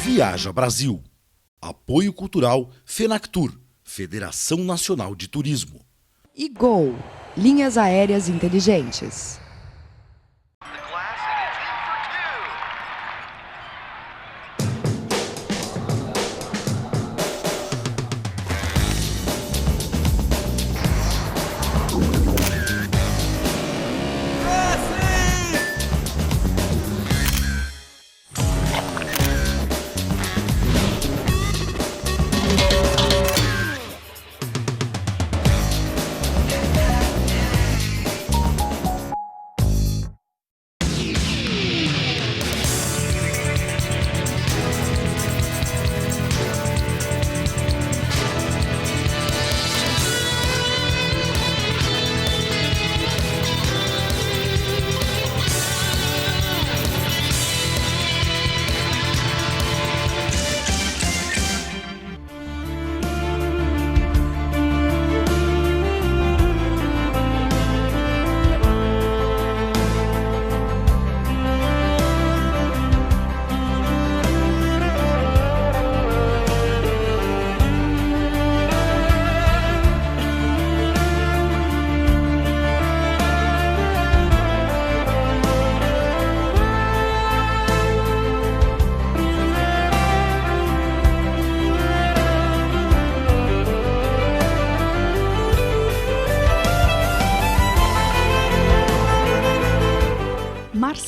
Viaja Brasil. Apoio Cultural Fenactur, Federação Nacional de Turismo. E Gol, linhas aéreas inteligentes.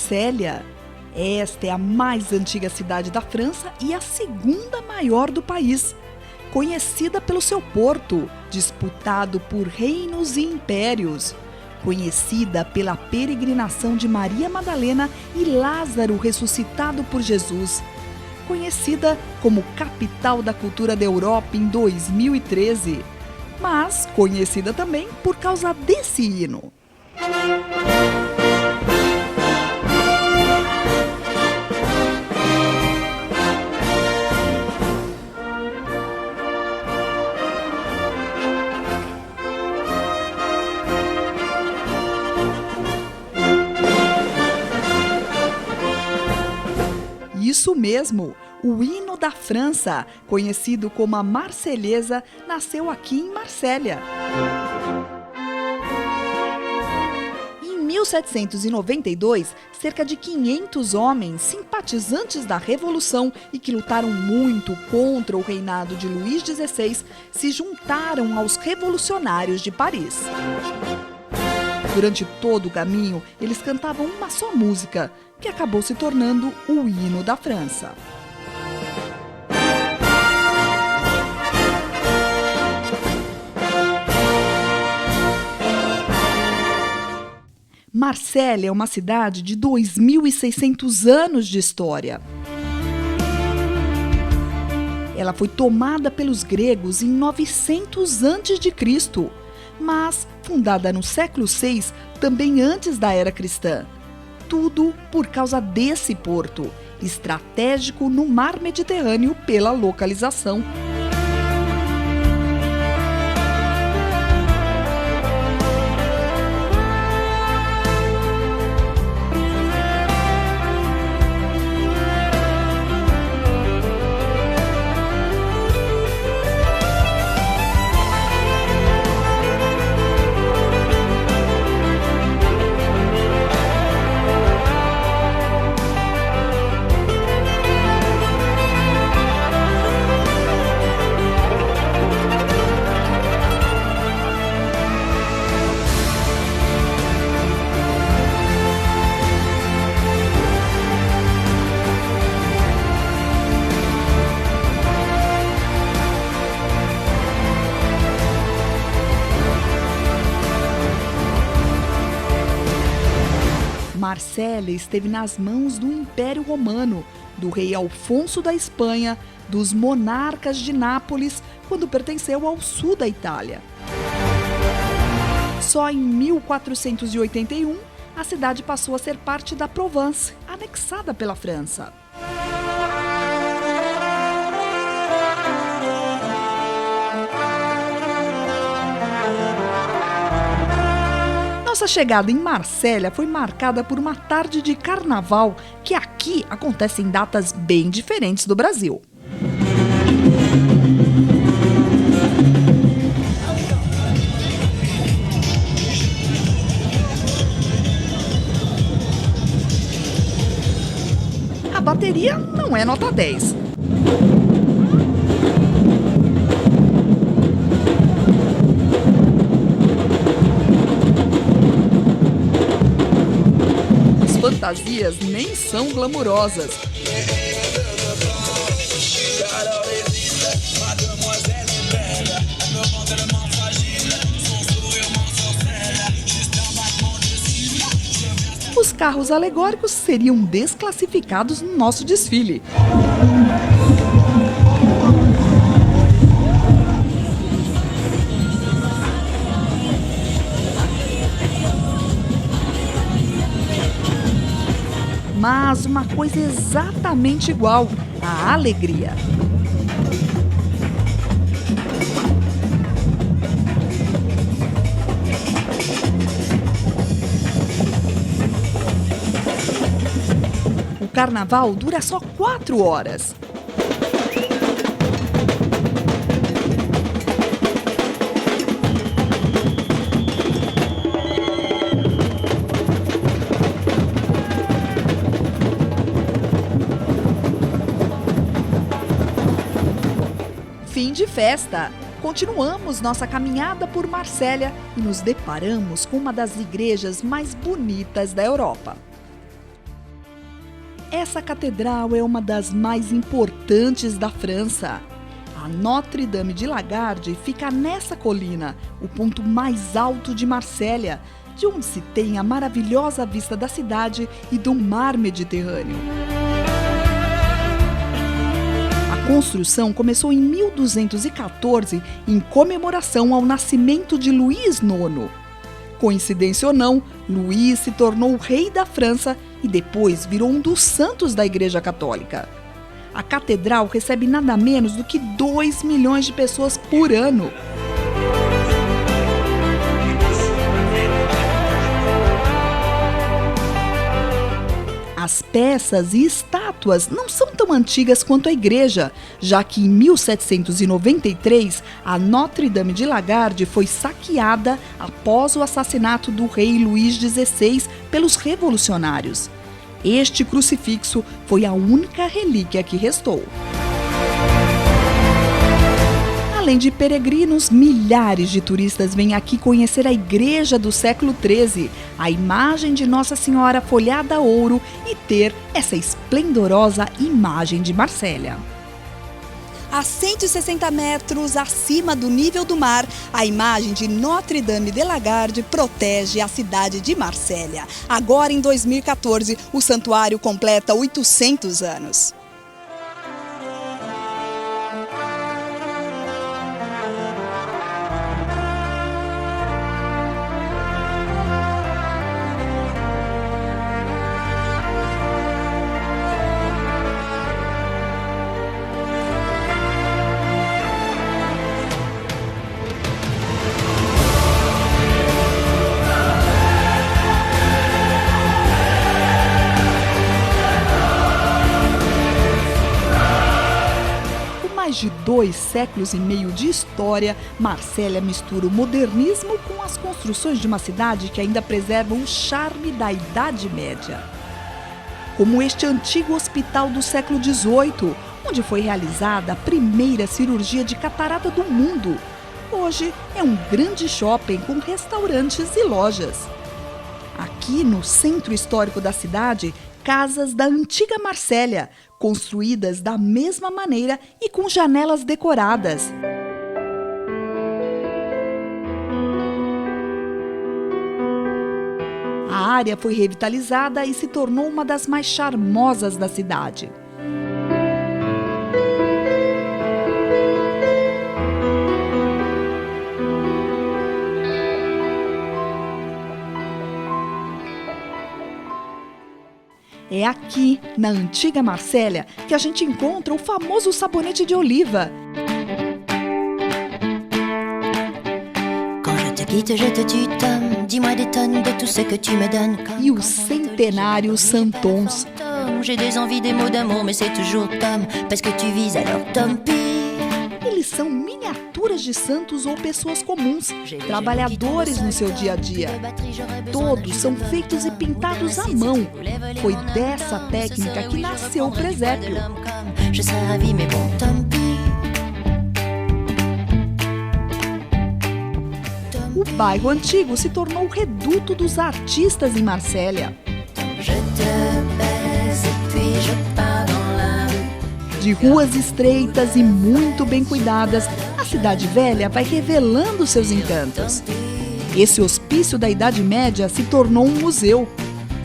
Marsella. Esta é a mais antiga cidade da França e a segunda maior do país. Conhecida pelo seu porto, disputado por reinos e impérios. Conhecida pela peregrinação de Maria Madalena e Lázaro ressuscitado por Jesus. Conhecida como capital da cultura da Europa em 2013. Mas conhecida também por causa desse hino. Isso mesmo, o hino da França, conhecido como a Marselhesa, nasceu aqui em Marsella. Em 1792, cerca de 500 homens, simpatizantes da Revolução e que lutaram muito contra o reinado de Luís XVI, se juntaram aos revolucionários de Paris. Durante todo o caminho, eles cantavam uma só música, que acabou se tornando o hino da França. Marsella é uma cidade de 2.600 anos de história. Ela foi tomada pelos gregos em 900 a.C., mas fundada no século VI, também antes da era cristã. Tudo por causa desse porto, estratégico no mar Mediterrâneo pela localização. Marsella esteve nas mãos do Império Romano, do rei Alfonso da Espanha, dos monarcas de Nápoles, quando pertenceu ao sul da Itália. Só em 1481, a cidade passou a ser parte da Provence, anexada pela França. Nossa chegada em Marsella foi marcada por uma tarde de carnaval que aqui acontece em datas bem diferentes do Brasil. A bateria não é nota 10. As fantasias nem são glamurosas. Os carros alegóricos seriam desclassificados no nosso desfile. Mas uma coisa exatamente igual: a alegria. O carnaval dura só 4 horas. Fim de festa! Continuamos nossa caminhada por Marsella e nos deparamos com uma das igrejas mais bonitas da Europa. Essa catedral é uma das mais importantes da França. A Notre-Dame de Lagarde fica nessa colina, o ponto mais alto de Marsella, de onde se tem a maravilhosa vista da cidade e do mar Mediterrâneo. A construção começou em 1214, em comemoração ao nascimento de Luís IX. Coincidência ou não, Luís se tornou o rei da França e depois virou um dos santos da Igreja Católica. A catedral recebe nada menos do que 2 milhões de pessoas por ano. As peças e estátuas não são tão antigas quanto a igreja, já que em 1793 a Notre-Dame de Lagarde foi saqueada após o assassinato do rei Luís XVI pelos revolucionários. Este crucifixo foi a única relíquia que restou. Além de peregrinos, milhares de turistas vêm aqui conhecer a igreja do século XIII, a imagem de Nossa Senhora folhada a ouro e ter essa esplendorosa imagem de Marsella. A 160 metros acima do nível do mar, a imagem de Notre-Dame de Lagarde protege a cidade de Marsella. Agora, em 2014, o santuário completa 800 anos. Mais de 2 séculos e meio de história, Marsella mistura o modernismo com as construções de uma cidade que ainda preserva o charme da Idade Média. Como este antigo hospital do século XVIII, onde foi realizada a primeira cirurgia de catarata do mundo. Hoje é um grande shopping com restaurantes e lojas. Aqui no centro histórico da cidade, casas da antiga Marsella, construídas da mesma maneira e com janelas decoradas. A área foi revitalizada e se tornou uma das mais charmosas da cidade. É aqui, na antiga Marsella, que a gente encontra o famoso sabonete de oliva. Quand je te quitte, je te tutoie. Dis-moi des tonnes de tout ce que tu me donnes. E os centenários Santons. J'ai des envies, des mots d'amour, mais c'est toujours Tom, parce que tu vises alors Tom P. Eles são miniaturas de santos ou pessoas comuns, trabalhadores no seu dia a dia. Todos são feitos e pintados à mão. Foi dessa técnica que nasceu o presépio. Je serais ravie, mais bon, Tom P. O bairro antigo se tornou o reduto dos artistas em Marsella. Je te baise et puis je pars dans la rue. De ruas estreitas e muito bem cuidadas, a cidade velha vai revelando seus encantos. Esse hospício da Idade Média se tornou um museu.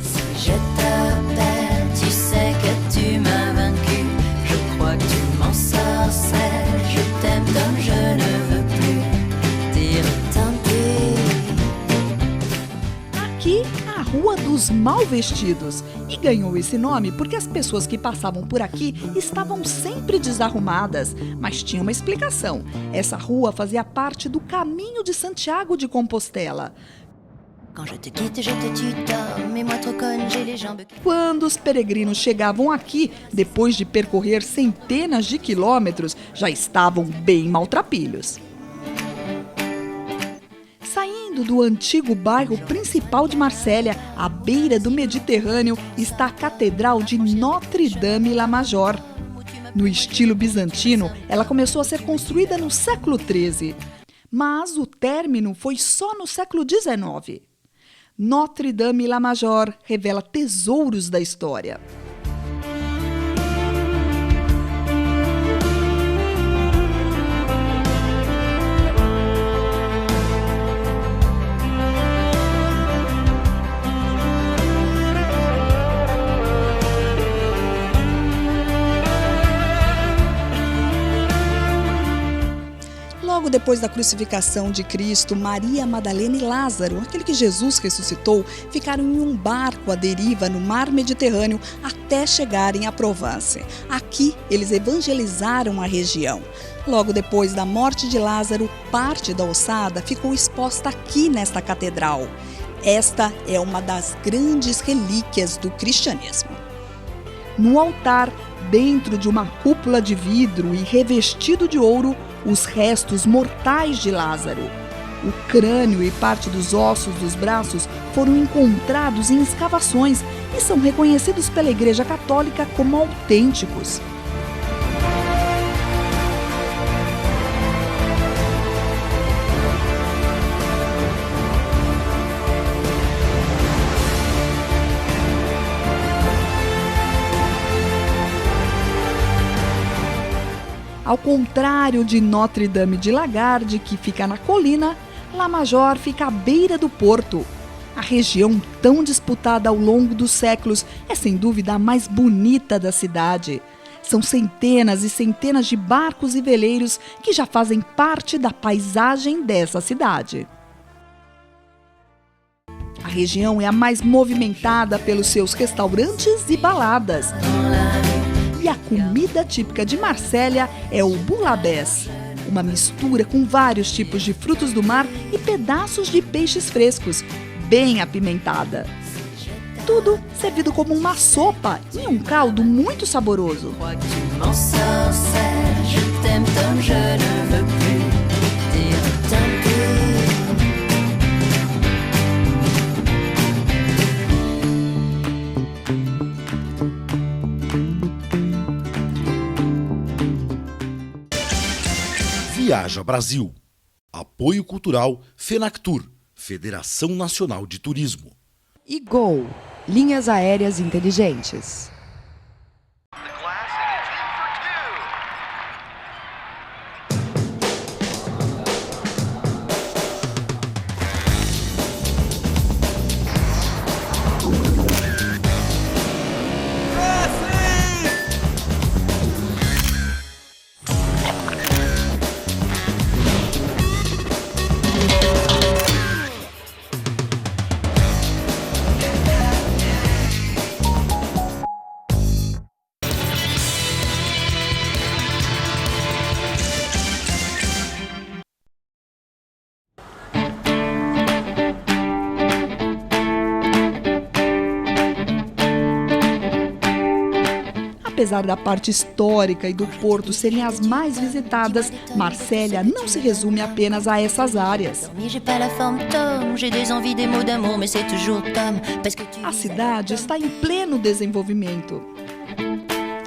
Si je t'appelle, tu sais que tu m'as vaincu. Je crois que tu m'ensorcelles. Je t'aime comme je ne veux plus dire tant pis. Aqui, a Rua dos Mal Vestidos. E ganhou esse nome porque as pessoas que passavam por aqui estavam sempre desarrumadas. Mas tinha uma explicação. Essa rua fazia parte do Caminho de Santiago de Compostela. Quand je te quitte, je te tutoie. Mais moi trop conne, j'ai les jambes. Quando os peregrinos chegavam aqui, depois de percorrer centenas de quilômetros, já estavam bem maltrapilhos. Saindo do antigo bairro principal de Marsella, à beira do Mediterrâneo, está a Catedral de Notre-Dame-la-Major. No estilo bizantino, ela começou a ser construída no século XIII, mas o término foi só no século XIX. Notre-Dame-la-Major revela tesouros da história. Logo depois da crucificação de Cristo, Maria Madalena e Lázaro, aquele que Jesus ressuscitou, ficaram em um barco à deriva no mar Mediterrâneo até chegarem à Provence. Aqui, eles evangelizaram a região. Logo depois da morte de Lázaro, parte da ossada ficou exposta aqui nesta catedral. Esta é uma das grandes relíquias do cristianismo. No altar, dentro de uma cúpula de vidro e revestido de ouro, os restos mortais de Lázaro. O crânio e parte dos ossos dos braços foram encontrados em escavações e são reconhecidos pela Igreja Católica como autênticos. Ao contrário de Notre-Dame de Lagarde, que fica na colina, La Major fica à beira do porto. A região tão disputada ao longo dos séculos é sem dúvida a mais bonita da cidade. São centenas e centenas de barcos e veleiros que já fazem parte da paisagem dessa cidade. A região é a mais movimentada pelos seus restaurantes e baladas. E a comida típica de Marsella é o bouillabaisse, uma mistura com vários tipos de frutos do mar e pedaços de peixes frescos, bem apimentada. Tudo servido como uma sopa e um caldo muito saboroso. Viaja Brasil. Apoio Cultural FENACTUR, Federação Nacional de Turismo. E Gol, linhas aéreas inteligentes. Apesar da parte histórica e do porto serem as mais visitadas, Marsella não se resume apenas a essas áreas. A cidade está em pleno desenvolvimento.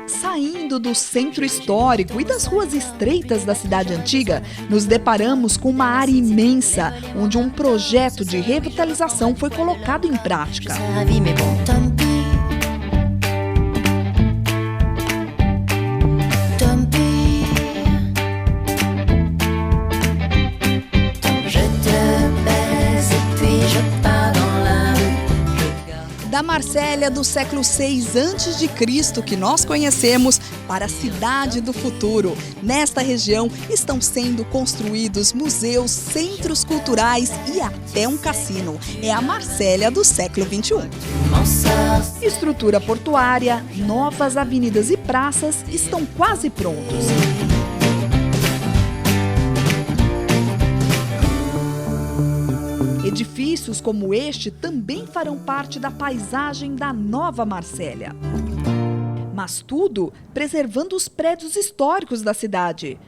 Saindo do centro histórico e das ruas estreitas da cidade antiga, nos deparamos com uma área imensa, onde um projeto de revitalização foi colocado em prática. Da Marsella do século VI a.C. que nós conhecemos para a cidade do futuro. Nesta região estão sendo construídos museus, centros culturais e até um cassino. É a Marsella do século XXI. Estrutura portuária, novas avenidas e praças estão quase prontos. Edifícios como este também farão parte da paisagem da nova Marsella. Mas tudo preservando os prédios históricos da cidade.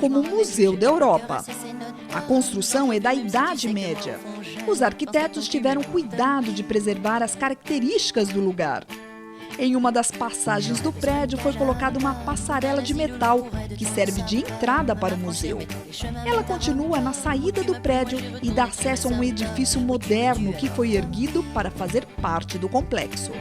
Como o Museu da Europa. A construção é da Idade Média. Os arquitetos tiveram cuidado de preservar as características do lugar. Em uma das passagens do prédio foi colocada uma passarela de metal que serve de entrada para o museu. Ela continua na saída do prédio e dá acesso a um edifício moderno que foi erguido para fazer parte do complexo.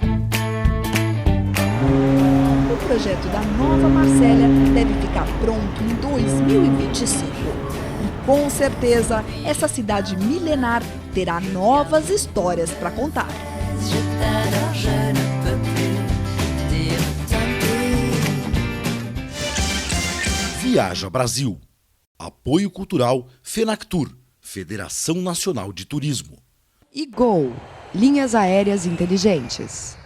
O projeto da nova Marsella deve ficar pronto em 2025. E com certeza, essa cidade milenar terá novas histórias para contar. Viaja Brasil. Apoio Cultural FENACTUR, Federação Nacional de Turismo. E Gol, linhas aéreas inteligentes.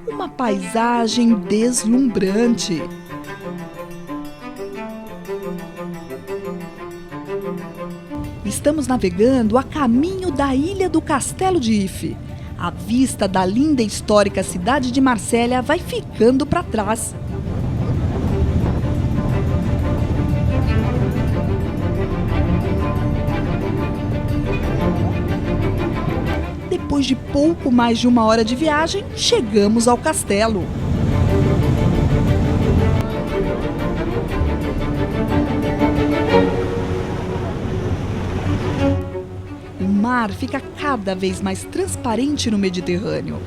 Uma paisagem deslumbrante. Estamos navegando a caminho da ilha do Castelo de If. A vista da linda e histórica cidade de Marsella vai ficando para trás. Depois de pouco mais de 1 hora de viagem, chegamos ao castelo. O mar fica cada vez mais transparente no Mediterrâneo.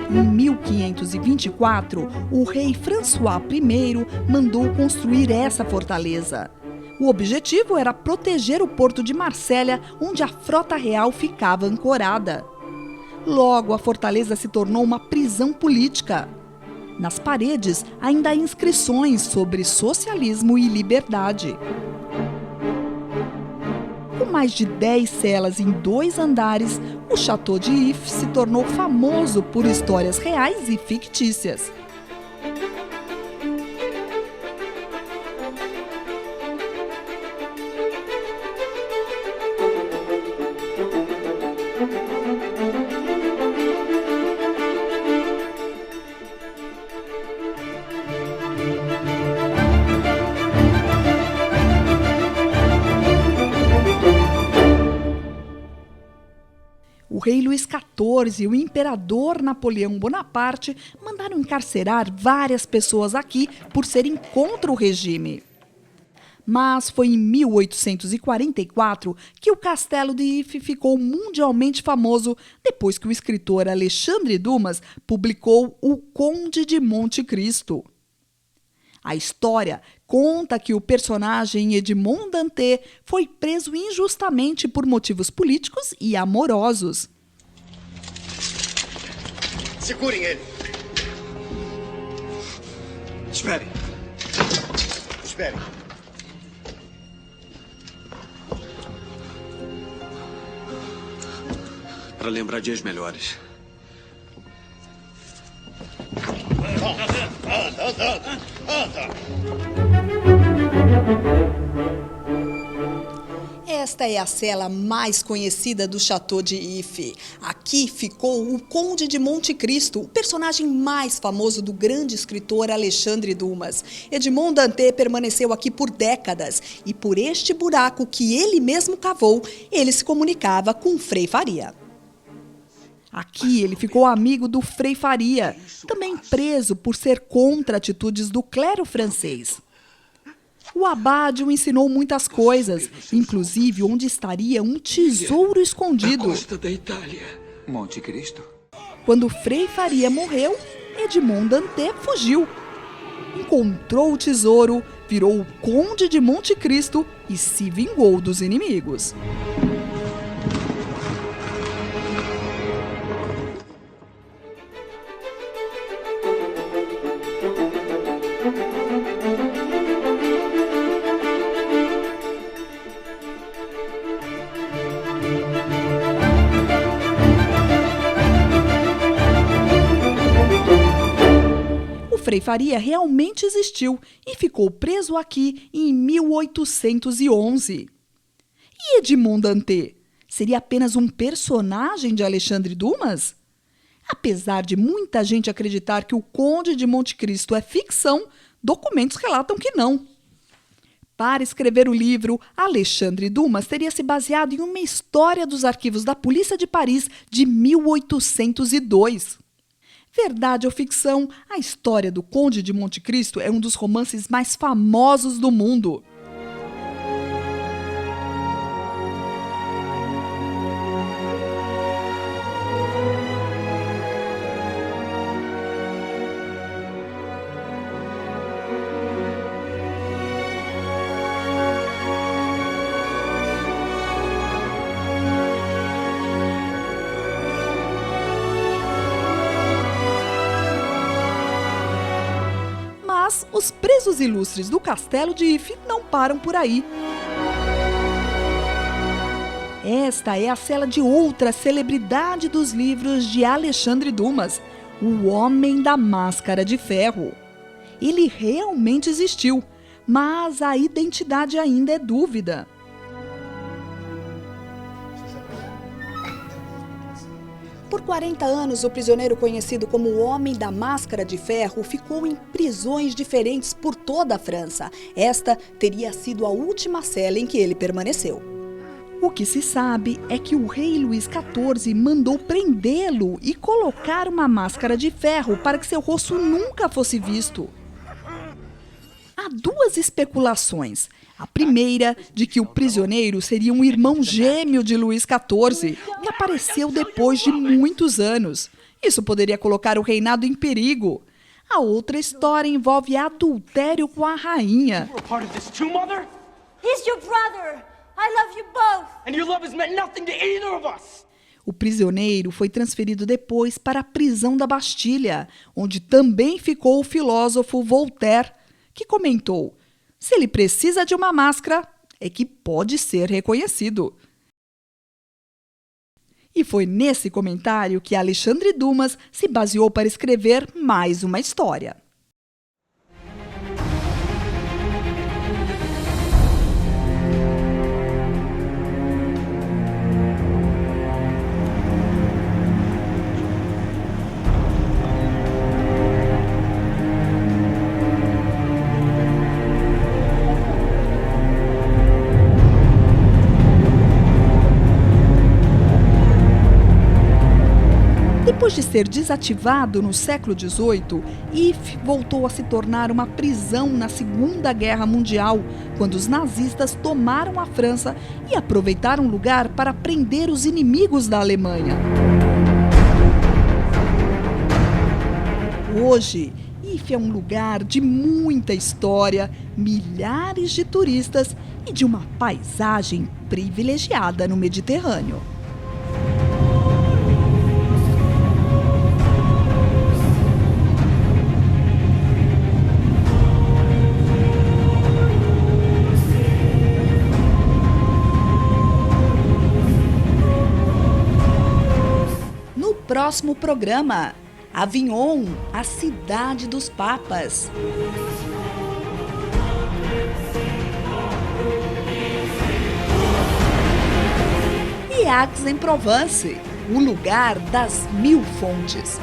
Em 1524, o rei François I mandou construir essa fortaleza. O objetivo era proteger o porto de Marsella, onde a frota real ficava ancorada. Logo, a fortaleza se tornou uma prisão política. Nas paredes, ainda há inscrições sobre socialismo e liberdade. Com mais de 10 celas em 2 andares, o Château de If se tornou famoso por histórias reais e fictícias. O rei Luís XIV e o imperador Napoleão Bonaparte mandaram encarcerar várias pessoas aqui por serem contra o regime. Mas foi em 1844 que o Castelo de If ficou mundialmente famoso depois que o escritor Alexandre Dumas publicou O Conde de Monte Cristo. A história conta que o personagem Edmond Dantès foi preso injustamente por motivos políticos e amorosos. Segurem ele! Espere! Espere! Para lembrar dias melhores. Anda! Esta é a cela mais conhecida do Château de If. Aqui ficou o Conde de Monte Cristo, o personagem mais famoso do grande escritor Alexandre Dumas. Edmond Dantès permaneceu aqui por décadas e por este buraco que ele mesmo cavou, ele se comunicava com Frei Faria. Aqui ele ficou amigo do Frei Faria, também preso por ser contra atitudes do clero francês. O abade o ensinou muitas coisas, inclusive onde estaria um tesouro escondido. Costa da Itália. Monte Cristo. Quando Frei Faria morreu, Edmond Dantès fugiu. Encontrou o tesouro, virou o Conde de Monte Cristo e se vingou dos inimigos. Frei Faria realmente existiu e ficou preso aqui em 1811. E Edmond Dantès seria apenas um personagem de Alexandre Dumas? Apesar de muita gente acreditar que o Conde de Monte Cristo é ficção, documentos relatam que não. Para escrever o livro, Alexandre Dumas teria se baseado em uma história dos arquivos da Polícia de Paris de 1802. Verdade ou ficção, a história do Conde de Monte Cristo é um dos romances mais famosos do mundo. Mas os presos ilustres do Castelo de If não param por aí. Esta é a cela de outra celebridade dos livros de Alexandre Dumas, o Homem da Máscara de Ferro. Ele realmente existiu, mas a identidade ainda é dúvida. Por 40 anos, o prisioneiro conhecido como o Homem da Máscara de Ferro ficou em prisões diferentes por toda a França. Esta teria sido a última cela em que ele permaneceu. O que se sabe é que o rei Luís XIV mandou prendê-lo e colocar uma máscara de ferro para que seu rosto nunca fosse visto. Há duas especulações. A primeira, de que o prisioneiro seria um irmão gêmeo de Luís XIV, que apareceu depois de muitos anos. Isso poderia colocar o reinado em perigo. A outra história envolve adultério com a rainha. He's your brother. I love you both. And your love has meant nothing to either of us. O prisioneiro foi transferido depois para a prisão da Bastilha, onde também ficou o filósofo Voltaire, que comentou: se ele precisa de uma máscara, é que pode ser reconhecido. E foi nesse comentário que Alexandre Dumas se baseou para escrever mais uma história. Depois de ser desativado no século XVIII, Ypres voltou a se tornar uma prisão na Segunda Guerra Mundial, quando os nazistas tomaram a França e aproveitaram o lugar para prender os inimigos da Alemanha. Hoje, Ypres é um lugar de muita história, milhares de turistas e de uma paisagem privilegiada no Mediterrâneo. No próximo programa, Avignon, a cidade dos papas. E Aix-en-Provence, o lugar das 1000 fontes.